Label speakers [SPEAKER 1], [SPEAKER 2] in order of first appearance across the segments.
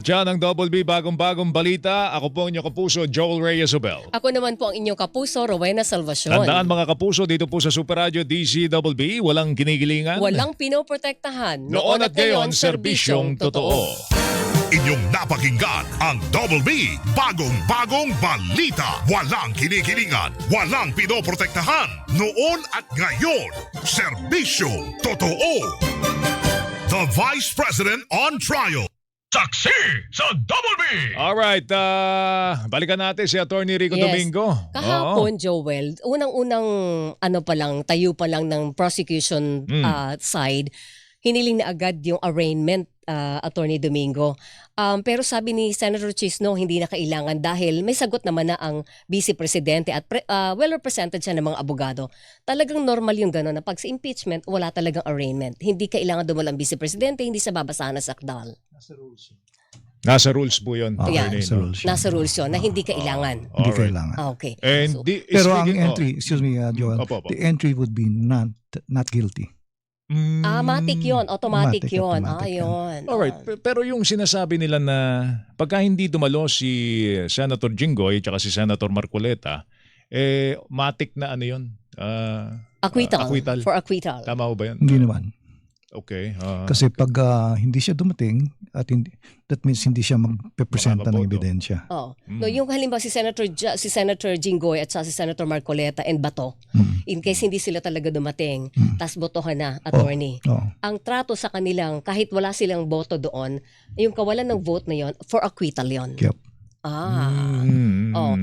[SPEAKER 1] Diyan ang Double B, bagong-bagong balita. Ako po ang inyong kapuso, Joel Reyes-Obel.
[SPEAKER 2] Ako naman po ang inyong kapuso, Rowena Salvacion.
[SPEAKER 1] Tandaan mga kapuso, dito po sa Super Radio DZBB, walang kinigilingan.
[SPEAKER 2] Walang pinoprotektahan.
[SPEAKER 1] Noon at ngayon, serbisyong totoo.
[SPEAKER 3] Inyong napakinggan ang Double B, bagong-bagong balita. Walang kinikilingan, walang pinoprotektahan. Noon at ngayon, serbisyong totoo. The Vice President on Trial. Saksi sa Double B!
[SPEAKER 1] Alright, balikan natin si Attorney Rico
[SPEAKER 2] Yes.
[SPEAKER 1] Domingo.
[SPEAKER 2] Kahapon, Joel, unang-unang tayo pa lang ng prosecution side, hiniling na agad yung arraignment, Attorney Domingo. Pero sabi ni Senator Chis, no, hindi na kailangan dahil may sagot naman na ang Vice Presidente at well represented siya ng mga abogado. Talagang normal yung gano'n na pag sa impeachment, wala talagang arraignment. Hindi kailangan dumalo ang Vice Presidente, hindi sa babasahan na sakdal.
[SPEAKER 1] Nasa rules po yun.
[SPEAKER 2] Yeah.
[SPEAKER 1] Attorney,
[SPEAKER 4] Nasa
[SPEAKER 1] no?
[SPEAKER 4] rules.
[SPEAKER 2] Nasa rules yun na hindi kailangan.
[SPEAKER 4] Hindi
[SPEAKER 1] Alright.
[SPEAKER 4] kailangan.
[SPEAKER 2] Okay.
[SPEAKER 1] And
[SPEAKER 2] So,
[SPEAKER 4] Pero ang
[SPEAKER 1] speaking-
[SPEAKER 4] entry, excuse me, Joel,
[SPEAKER 1] Opo, opo.
[SPEAKER 4] the entry would be not guilty.
[SPEAKER 2] matic yun. Automatic
[SPEAKER 4] Automatic,
[SPEAKER 2] yun.
[SPEAKER 4] automatic
[SPEAKER 2] Yun.
[SPEAKER 1] Alright, pero yung sinasabi nila na pagka hindi dumalo si Senator Jinggoy at si Senator Marcoleta, matik na ano yun?
[SPEAKER 2] Acquittal.
[SPEAKER 1] Acquittal.
[SPEAKER 2] For acquittal.
[SPEAKER 1] Tama ho ba yun?
[SPEAKER 4] Hindi naman.
[SPEAKER 1] Okay.
[SPEAKER 4] Kasi pag hindi siya dumating, at that means hindi siya magpe-presenta ng
[SPEAKER 1] Makakaboto.
[SPEAKER 4] ebidensya.
[SPEAKER 2] Oh. No, yung halimbawa si Senator Jinggoy at si Senator Marcoleta and Bato, in case hindi sila talaga dumating, tas botohan na, attorney.
[SPEAKER 4] Oo.
[SPEAKER 2] Ang trato sa kanilang, kahit wala silang boto doon, yung kawalan ng vote na yon for acquittal yon.
[SPEAKER 4] Yep.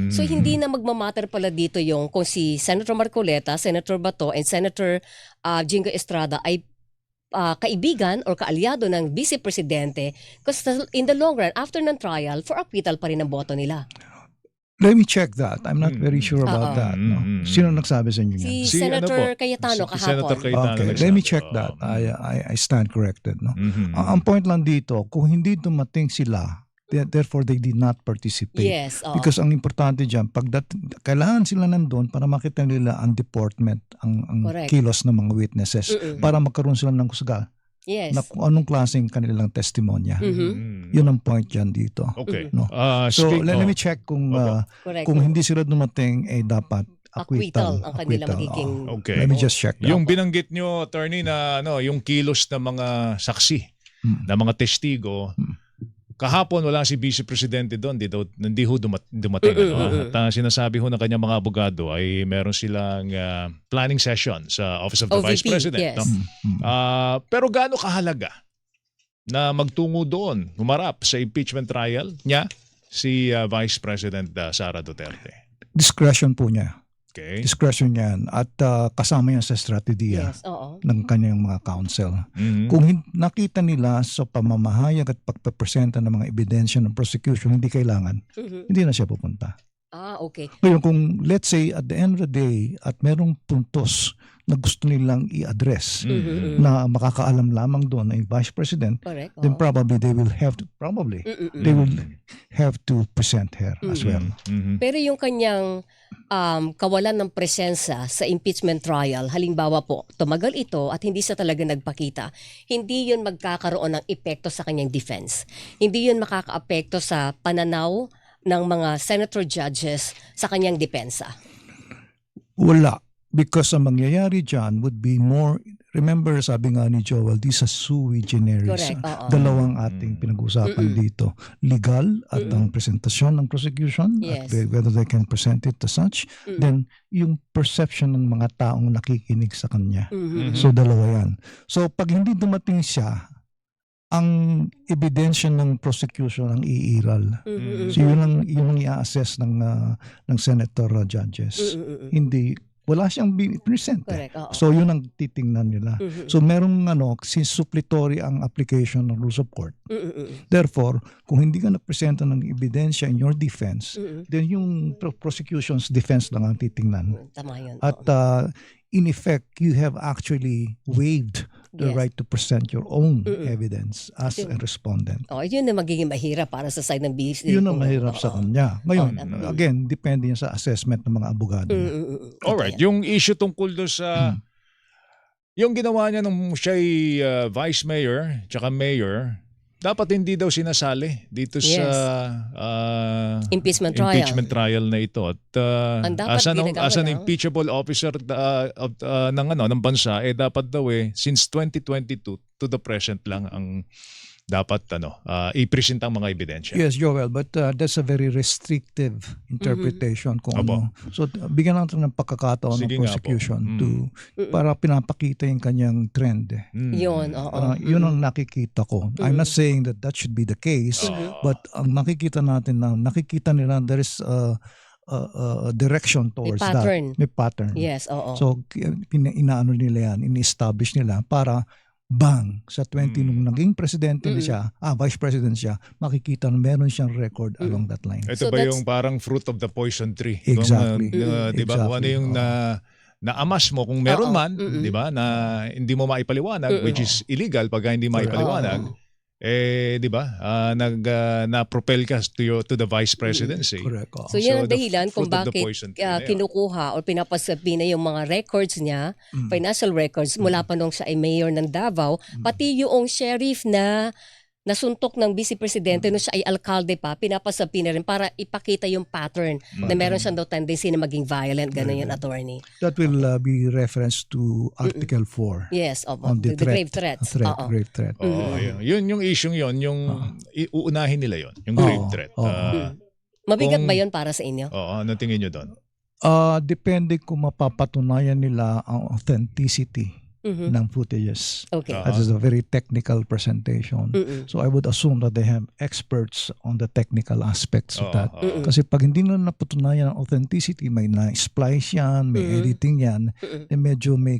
[SPEAKER 2] So hindi na magmamatter pala dito yung kung si Senator Marcoleta, Senator Bato, and Senator Jinggoy Estrada ay kaibigan or kaalyado ng Vice Presidente because in the long run, after ng trial, for acquittal pa rin ang boto nila.
[SPEAKER 4] Let me check that. I'm not very sure about that. No? Sino nagsabi sa inyo yan?
[SPEAKER 2] Si Senator Cayetano
[SPEAKER 1] Si
[SPEAKER 2] kahapon.
[SPEAKER 1] Senator Cayetano
[SPEAKER 4] Okay,
[SPEAKER 1] nagsabi.
[SPEAKER 4] let me check that. I stand corrected. No?
[SPEAKER 1] Mhm.
[SPEAKER 4] Ang point lang dito, kung hindi dumating sila, therefore they did not participate.
[SPEAKER 2] Yes.
[SPEAKER 4] Because ang importante dyan, kailangan sila nandun para makita nila ang deportment, ang
[SPEAKER 2] Correct.
[SPEAKER 4] kilos ng mga witnesses, para magkaroon sila ng kusga
[SPEAKER 2] Yes.
[SPEAKER 4] na kung anong klaseng kanilang testimonya.
[SPEAKER 2] Mhm.
[SPEAKER 4] Yun ang point dyan dito.
[SPEAKER 1] Okay.
[SPEAKER 4] No.
[SPEAKER 1] So,
[SPEAKER 4] So let me check kung
[SPEAKER 2] Correct.
[SPEAKER 4] kung hindi sila dumating, dapat
[SPEAKER 2] acquittal
[SPEAKER 4] acquittal.
[SPEAKER 2] ang kanilang
[SPEAKER 4] Acquittal,
[SPEAKER 2] magiging...
[SPEAKER 1] Okay.
[SPEAKER 4] Let me just check that.
[SPEAKER 1] Yung binanggit nyo, attorney, na yung kilos ng mga saksi, na mga testigo, kahapon wala si Vice Presidente doon, hindi ho dumating. At sinasabi ho ng kanyang mga abogado ay meron silang planning session sa Office of the Vice
[SPEAKER 2] OVP,
[SPEAKER 1] President.
[SPEAKER 2] yes.
[SPEAKER 1] No? Pero gaano kahalaga na magtungo doon, humarap sa impeachment trial niya si Vice President Sara Duterte?
[SPEAKER 4] Discretion po niya.
[SPEAKER 1] Okay.
[SPEAKER 4] Discretion yan. At kasama yan sa strategiya
[SPEAKER 2] Yes, oo.
[SPEAKER 4] ng kanyang mga counsel.
[SPEAKER 1] Mhm.
[SPEAKER 4] Kung nakita nila sa pamamahayag at pagpapresenta ng mga ebidensya ng prosecution, hindi kailangan, hindi na siya pupunta.
[SPEAKER 2] Okay.
[SPEAKER 4] Ngayon, kung let's say at the end of the day at merong puntos na gusto nilang i-address na makakaalam lamang doon ng Vice President,
[SPEAKER 2] Correct.
[SPEAKER 4] then probably they will have to present her as well.
[SPEAKER 1] Mhm.
[SPEAKER 2] Pero yung kanyang kawalan ng presensya sa impeachment trial, halimbawa po, tumagal ito at hindi siya talaga nagpakita, hindi yun magkakaroon ng epekto sa kanyang defense. Hindi yun makakaapekto sa pananaw ng mga senator judges sa kanyang depensa.
[SPEAKER 4] Wala. Because ang mangyayari dyan would be more, remember sabi nga ni Joel, these are sui generis.
[SPEAKER 2] Correct, oo.
[SPEAKER 4] Dalawang ating pinag-usapan dito. Legal at ang presentasyon ng prosecution,
[SPEAKER 2] Yes.
[SPEAKER 4] at whether they can present it as such, then yung perception ng mga taong nakikinig sa kanya. So dalawa yan. So pag hindi dumating siya, ang ebidensya ng prosecution ang iiral. So yun ang i-assess ng senator judges. Hindi, wala siyang present.
[SPEAKER 2] Correct, oo.
[SPEAKER 4] So yun ang titingnan nila. So merong since suppletory ang application ng rules of court. Therefore, kung hindi ka nagpresenta ng ebidensya in your defense, then yung prosecution's defense lang ang titingnan.
[SPEAKER 2] Tama yun.
[SPEAKER 4] At in effect, you have actually waived the
[SPEAKER 2] Yes.
[SPEAKER 4] right to present your own evidence as a respondent.
[SPEAKER 2] Yun na magiging mahirap para sa side ng BC.
[SPEAKER 4] Yun ang mahirap sa kanya. Ngayon,
[SPEAKER 2] tama.
[SPEAKER 4] again, depende yan sa assessment ng mga abogado.
[SPEAKER 1] Alright, yung issue tungkol doon sa yung ginawa niya nung siya'y vice mayor tsaka mayor dapat hindi daw sinasali dito sa
[SPEAKER 2] Impeachment trial.
[SPEAKER 1] impeachment trial na ito. At
[SPEAKER 2] Ang dapat
[SPEAKER 1] as an
[SPEAKER 2] ginagawa,
[SPEAKER 1] impeachable officer ng bansa, dapat daw since 2022 to the present lang ang dapat i-present ang mga ebidensya.
[SPEAKER 4] Yes, Joel, but that's a very restrictive interpretation kung
[SPEAKER 1] Opo.
[SPEAKER 4] ano. So bigyan natin ng pagkakataon ng
[SPEAKER 1] Sige nga po.
[SPEAKER 4] prosecution para pinapakita yung kanyang trend.
[SPEAKER 2] Yun, oo.
[SPEAKER 4] Yun ang nakikita ko. I'm not saying that that should be the case, but ang nakikita natin na nakikita nila there is a direction towards
[SPEAKER 2] pattern.
[SPEAKER 4] that. May pattern.
[SPEAKER 2] Yes, oo.
[SPEAKER 4] So inaano nila yan, ini-establish nila para bang sa 20 nung naging presidente na siya, vice president siya, makikita na meron siyang record along that line.
[SPEAKER 1] Ito
[SPEAKER 2] So
[SPEAKER 1] ba
[SPEAKER 2] that's-
[SPEAKER 1] yung parang fruit of the poison tree?
[SPEAKER 4] Exactly.
[SPEAKER 1] Di ba? Kung ano yung naamas mo, kung meron man, di ba, na hindi mo maipaliwanag, which is illegal pag hindi maipaliwanag, di ba, na-propel ka to the vice presidency.
[SPEAKER 4] Correct.
[SPEAKER 2] So yan ang
[SPEAKER 1] the
[SPEAKER 2] dahilan kung
[SPEAKER 1] fruit of the
[SPEAKER 2] bakit
[SPEAKER 1] poison tree na yan.
[SPEAKER 2] kinukuha o pinapasabi na yung mga records niya, financial records, mula pa nung siya ay mayor ng Davao, pati yung sheriff na nasuntok ng vice presidente nung siya ay alkalde pa, pinapasabi na rin para ipakita yung pattern na meron siyang daw tendency na maging violent, gano'n yung attorney.
[SPEAKER 4] That will be reference to Article 4.
[SPEAKER 2] Yes, opo.
[SPEAKER 4] On the
[SPEAKER 2] grave threats. Oo.
[SPEAKER 4] Grave threat.
[SPEAKER 1] Yun yung issue yung uunahin nila yon, yung grave threat.
[SPEAKER 2] Mabigat ba yun para sa inyo?
[SPEAKER 1] Ano tingin nyo doon?
[SPEAKER 4] Depende kung mapapatunayan nila ang authenticity ng footages.
[SPEAKER 2] Okay.
[SPEAKER 4] That is a very technical presentation. So I would assume that they have experts on the technical aspects of that. Kasi pag hindi na napatunayan ang authenticity, may na-splice yan, may editing yan, medyo may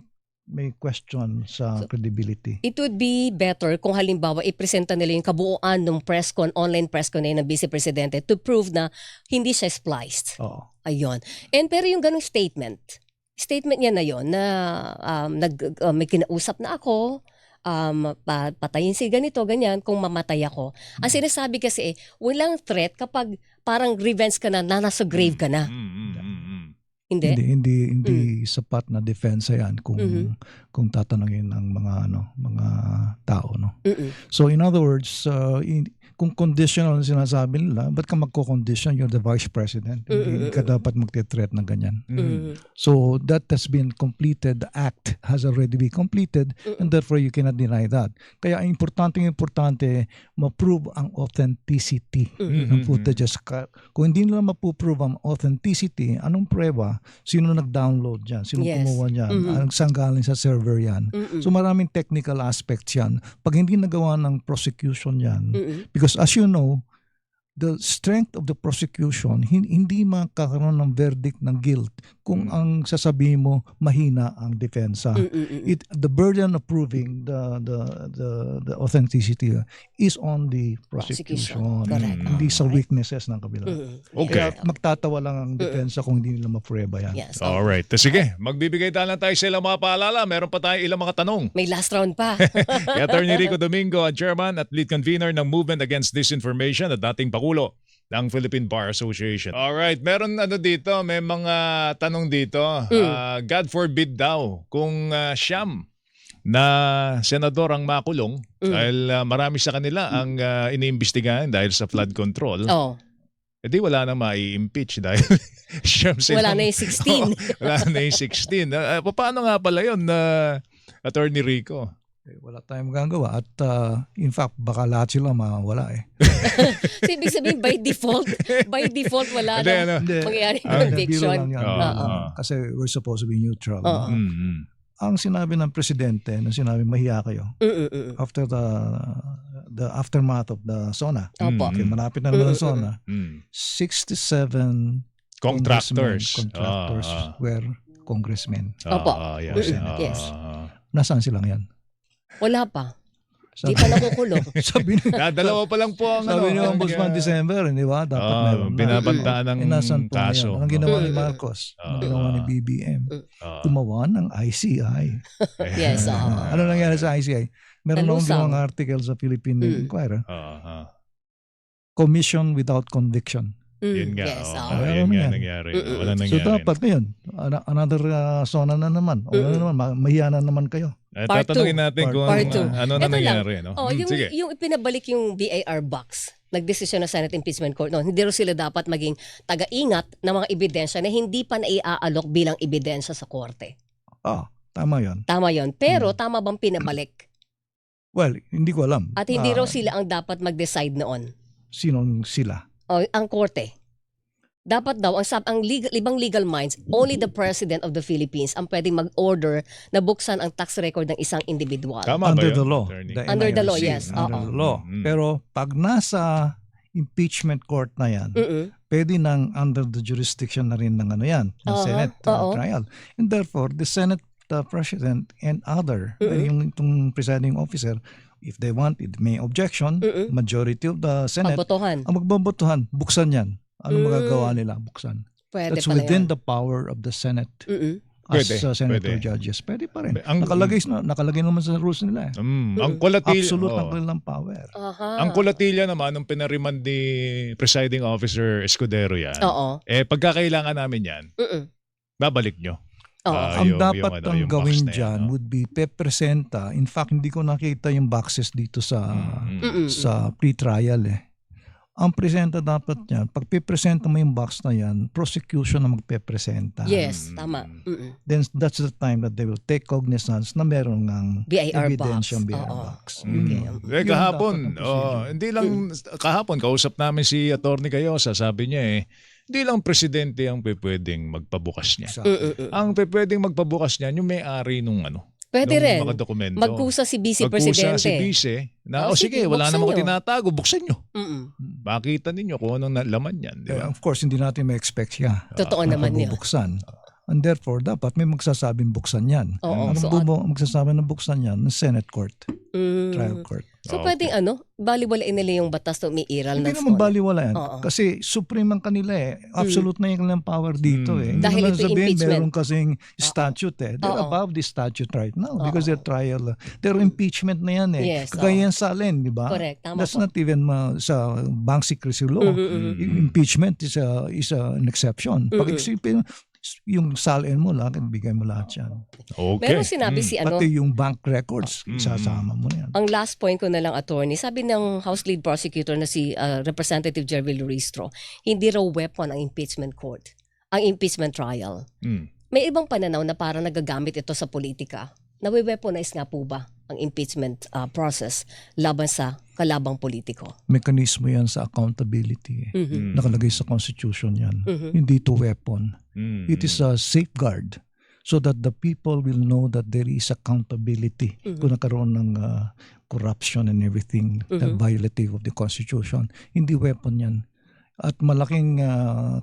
[SPEAKER 4] question sa credibility.
[SPEAKER 2] It would be better kung halimbawa ipresenta nila yung kabuuan ng online press con ng Vice Presidente to prove na hindi siya spliced.
[SPEAKER 4] Oo.
[SPEAKER 2] Ayun. And pero yung ganung statement niya na yon na may kinausap na ako, patayin si ganito, ganyan, kung mamatay ako. Ang sinasabi kasi walang threat kapag parang revenge ka na, nasa grave ka na. Hindi?
[SPEAKER 4] Hindi sapat na defense yan kung tatanungin ng mga tao, no. So in other words, kung conditional ang sinasabi nila, ba't ka magko-condition? You're the vice president. Hindi ka dapat magte-threat ng ganyan. So that has been completed. The act has already been completed and therefore you cannot deny that. Kaya importante ma-prove ang authenticity ng footages. Kung hindi nila ma-prove ang authenticity, anong prueba? Sino nag-download yan? Sino kumuha yan? Anong saan galing sa server yan? So maraming technical aspects yan. Pag hindi nagawa ng prosecution yan, because as you know, the strength of the prosecution, hindi makakaroon ng verdict ng guilt kung ang sasabihin mo mahina ang depensa. The burden of proving the authenticity is on the prosecution.
[SPEAKER 2] Correct.
[SPEAKER 4] Hindi sa weaknesses ng kabila.
[SPEAKER 1] Okay.
[SPEAKER 4] Kaya magtatawa lang ang depensa kung hindi nila ma-prueba yan.
[SPEAKER 2] Yes.
[SPEAKER 1] Alright. Sige, magbibigay tayo sa ilang mga paalala. Meron pa tayong ilang mga tanong.
[SPEAKER 2] May last round pa.
[SPEAKER 1] Kay Attorney Rico Domingo, chairman at lead convener ng Movement Against Disinformation at dating Pangulo ng Philippine Bar Association. Alright, meron dito, may mga tanong dito. God forbid daw kung siyam na senador ang makulong dahil marami sa kanila ang iniimbestigahan dahil sa flood control. Di wala nang mai-impeach dahil siyam
[SPEAKER 2] Wala na yung 16.
[SPEAKER 1] Wala na yung 16. Paano nga pala yun, Attorney Rico?
[SPEAKER 4] Wala tayong magagawa at in fact baka lahat sila mawala
[SPEAKER 2] So, ibig sabihin by default wala
[SPEAKER 1] Hindi,
[SPEAKER 2] na mangyayari conviction.
[SPEAKER 4] Biro lang yan. Kasi we're supposed to be neutral. Ang sinabi ng presidente, sinabi mahiya kayo after the aftermath of the SONA. Okay, malapit na naman ang SONA. 67
[SPEAKER 1] contractors
[SPEAKER 4] were congressmen.
[SPEAKER 2] Opo.
[SPEAKER 1] Yes.
[SPEAKER 4] Nasaan sila ngayon?
[SPEAKER 2] Wala pa. Di pa nakukulong.
[SPEAKER 4] Sabi
[SPEAKER 1] Dalawa pa lang po ang
[SPEAKER 4] sabi ni Ombudsman December, di ba? Dapat meron na.
[SPEAKER 1] Binabantaan ng
[SPEAKER 4] Nasaan po
[SPEAKER 1] kaso.
[SPEAKER 4] ngayon? Anong ginawa ni Marcos? Anong ginawa ni BBM? Tumawa ng ICI.
[SPEAKER 2] Yes.
[SPEAKER 4] Ano nangyari sa ICI? Meron akong
[SPEAKER 2] Nalusang.
[SPEAKER 4] ginawang article sa Philippine Inquirer. Commission without conviction.
[SPEAKER 1] Yun nga.
[SPEAKER 2] Yes.
[SPEAKER 1] Yun nga nangyari. Wala nangyari.
[SPEAKER 4] So dapat ngayon, another SONA na naman. O na naman, mahiya na naman kayo.
[SPEAKER 2] Part
[SPEAKER 1] Tatanungin natin kung
[SPEAKER 2] Part two.
[SPEAKER 1] ano na
[SPEAKER 2] Ito lang.
[SPEAKER 1] nangyari. No? Sige.
[SPEAKER 2] Yung ipinabalik yung BIR box, nagdesisyon ng Senate Impeachment Court noon, hindi rin sila dapat maging taga-ingat ng mga ebidensya na hindi pa naiaalok bilang ebidensya sa korte.
[SPEAKER 4] Tama yon.
[SPEAKER 2] Tama yon. Pero tama bang pinabalik?
[SPEAKER 4] Well, hindi ko alam.
[SPEAKER 2] At hindi raw sila ang dapat mag-decide noon.
[SPEAKER 4] Sinong sila?
[SPEAKER 2] O, ang korte. Dapat daw, ang ibang legal minds, only the President of the Philippines ang pwedeng mag-order na buksan ang tax record ng isang individual.
[SPEAKER 1] Tama ba
[SPEAKER 4] Under
[SPEAKER 1] yun,
[SPEAKER 4] the law.
[SPEAKER 1] attorney?
[SPEAKER 2] Under the law,
[SPEAKER 4] NIRC,
[SPEAKER 2] yes.
[SPEAKER 4] Under
[SPEAKER 2] Oo.
[SPEAKER 4] the law. Pero pag nasa impeachment court na yan, pwede nang under the jurisdiction na rin ng yan, ng Senate trial. And therefore, the Senate President and other, yung itong presiding officer, if they want, it may objection, majority of the Senate,
[SPEAKER 2] Pagbotohan.
[SPEAKER 4] ang magbabotohan, buksan yan. Ano magagawa nila? Buksan.
[SPEAKER 2] Pwede
[SPEAKER 4] That's
[SPEAKER 2] pala
[SPEAKER 4] within
[SPEAKER 2] yan.
[SPEAKER 4] the power of the Senate. As
[SPEAKER 1] Pwede,
[SPEAKER 4] senator
[SPEAKER 1] pwede.
[SPEAKER 4] judges. Pwede pa rin. Nakalagay naman sa rules nila.
[SPEAKER 1] Ang kulatilya,
[SPEAKER 4] Absolute na kanilang power.
[SPEAKER 1] ang kulatilya naman, nung pinariman ni Presiding Officer Escudero yan,
[SPEAKER 2] Oo.
[SPEAKER 1] pagkakailangan namin yan, babalik nyo.
[SPEAKER 2] Oo.
[SPEAKER 4] Ang dapat ang
[SPEAKER 1] yung
[SPEAKER 4] gawin
[SPEAKER 1] box na yan,
[SPEAKER 4] dyan
[SPEAKER 1] no?
[SPEAKER 4] would be pepresenta. In fact, hindi ko nakita yung boxes dito sa pre-trial Ang presenta dapat yan, pag pipresenta mo yung box na yan, prosecution na magpepresenta.
[SPEAKER 2] Yes, tama.
[SPEAKER 4] Then that's the time that they will take cognizance na meron ng
[SPEAKER 2] BIR box.
[SPEAKER 4] evidencing BIR
[SPEAKER 2] Oo.
[SPEAKER 4] box.
[SPEAKER 2] Okay.
[SPEAKER 4] Yun
[SPEAKER 1] Kahapon,
[SPEAKER 4] dapat ang procedure.
[SPEAKER 1] hindi lang kahapon, kausap namin si Atty. Cayosa, sabi niya hindi lang presidente ang pwedeng magpabukas niya.
[SPEAKER 4] Exactly.
[SPEAKER 1] Ang pwedeng magpabukas niya, yung may-ari nung
[SPEAKER 2] Pwede
[SPEAKER 1] nung
[SPEAKER 2] rin.
[SPEAKER 1] mga dokumento.
[SPEAKER 2] Magkusa si Vice
[SPEAKER 1] Magkusa
[SPEAKER 2] Presidente.
[SPEAKER 1] si Vice na,
[SPEAKER 2] Sige,
[SPEAKER 1] sige, wala
[SPEAKER 2] buksan
[SPEAKER 1] namang
[SPEAKER 2] nyo.
[SPEAKER 1] tinatago, buksan nyo.
[SPEAKER 2] Mm-mm.
[SPEAKER 1] Makita ninyo kung anong laman yan. Di ba?
[SPEAKER 4] Of course, hindi natin ma-expect siya.
[SPEAKER 2] Totoo naman yun.
[SPEAKER 4] Bubuksan. And therefore, dapat may magsasabing buksan yan.
[SPEAKER 2] Oo,
[SPEAKER 4] Anong
[SPEAKER 2] so
[SPEAKER 4] magsasabi ng buksan yan? Ng Senate Court, Trial Court.
[SPEAKER 2] So pwedeng baliwalain nila yung batas na umiiral
[SPEAKER 4] Hindi
[SPEAKER 2] ng
[SPEAKER 4] naman
[SPEAKER 2] SCOL.
[SPEAKER 4] baliwala yan.
[SPEAKER 2] Oo.
[SPEAKER 4] Kasi supreme ang kanila Absolute na yung kanilang power dito Hindi
[SPEAKER 2] Dahil
[SPEAKER 4] naman
[SPEAKER 2] ito
[SPEAKER 4] sabihin,
[SPEAKER 2] impeachment.
[SPEAKER 4] meron kasing statute They're
[SPEAKER 2] Oo.
[SPEAKER 4] above the statute right now because they're trial. They're impeachment na yan
[SPEAKER 2] Yes,
[SPEAKER 4] Kagaya yan sa alin, di ba?
[SPEAKER 2] Correct, tama
[SPEAKER 4] That's
[SPEAKER 2] po.
[SPEAKER 4] not even sa bank secrecy law. Impeachment is an exception. Pag isipin, yung salin mo lang, bigay mo lahat yan.
[SPEAKER 1] Okay.
[SPEAKER 2] Meron sinabi si
[SPEAKER 4] Pati yung bank records, isasama mo na yan.
[SPEAKER 2] Ang last point ko na lang, attorney, sabi ng House Lead Prosecutor na si Representative Jervil Luristro, hindi raw weapon ang impeachment court, ang impeachment trial. May ibang pananaw na parang nagagamit ito sa politika. Nawe-weaponize nga po ba ang impeachment process laban sa kalabang politiko?
[SPEAKER 4] Mekanismo yan sa accountability. Nakalagay sa Constitution yan. Hindi to weapon. It is a safeguard so that the people will know that there is accountability kung nagkaroon ng corruption and everything that violative of the Constitution. Hindi weapon yan. At malaking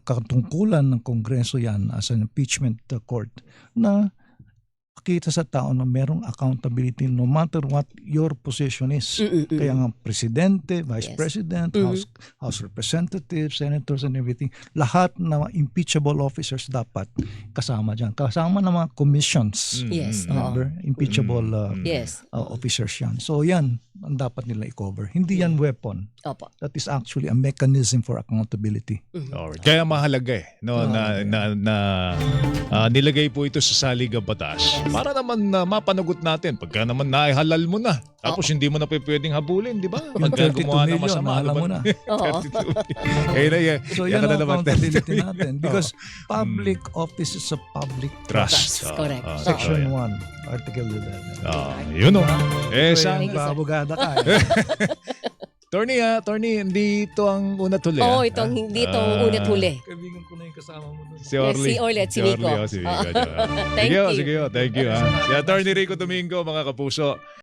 [SPEAKER 4] katungkulan ng Kongreso yan as an impeachment court na kita sa tao na merong accountability no matter what your position is. Kaya nga presidente, vice president, house representatives, senators and everything, lahat na impeachable officers dapat kasama dyan. Kasama ng mga commissions.
[SPEAKER 2] Yes.
[SPEAKER 4] Remember? Impeachable officers yan. So yan ang dapat nila i-cover. Hindi yan weapon.
[SPEAKER 2] Opo.
[SPEAKER 4] That is actually a mechanism for accountability.
[SPEAKER 1] Alright. Kaya mahalaga na nilagay po ito sa saligang batas para naman mapanagot natin pagka naman naihalal mo na tapos hindi mo na pwedeng habulin, di ba?
[SPEAKER 4] Yung
[SPEAKER 1] Pagka
[SPEAKER 4] 32
[SPEAKER 1] gumawa ng
[SPEAKER 4] million,
[SPEAKER 1] masama,
[SPEAKER 4] alam mo na.
[SPEAKER 2] Oo.
[SPEAKER 1] 32.
[SPEAKER 4] So
[SPEAKER 1] Yan
[SPEAKER 4] yan
[SPEAKER 1] ka na
[SPEAKER 4] ang
[SPEAKER 1] naman,
[SPEAKER 4] accountability natin because public office is a public
[SPEAKER 1] trust.
[SPEAKER 2] That's correct.
[SPEAKER 4] Section
[SPEAKER 1] totoo
[SPEAKER 4] 1, Article 11.
[SPEAKER 1] Yun o.
[SPEAKER 4] Sa
[SPEAKER 2] Thank you, sir.
[SPEAKER 4] abogada ka.
[SPEAKER 1] Attorney, hindi ito ang una't huli.
[SPEAKER 2] Oo, hindi itong unit huli.
[SPEAKER 4] Kaibigan ko na yung kasama mo doon.
[SPEAKER 1] Si Orly.
[SPEAKER 2] Si Orly at si Nico.
[SPEAKER 1] Si Nico.
[SPEAKER 2] Thank you.
[SPEAKER 1] Sige, thank you. Si Attorney Rico Domingo, mga kapuso.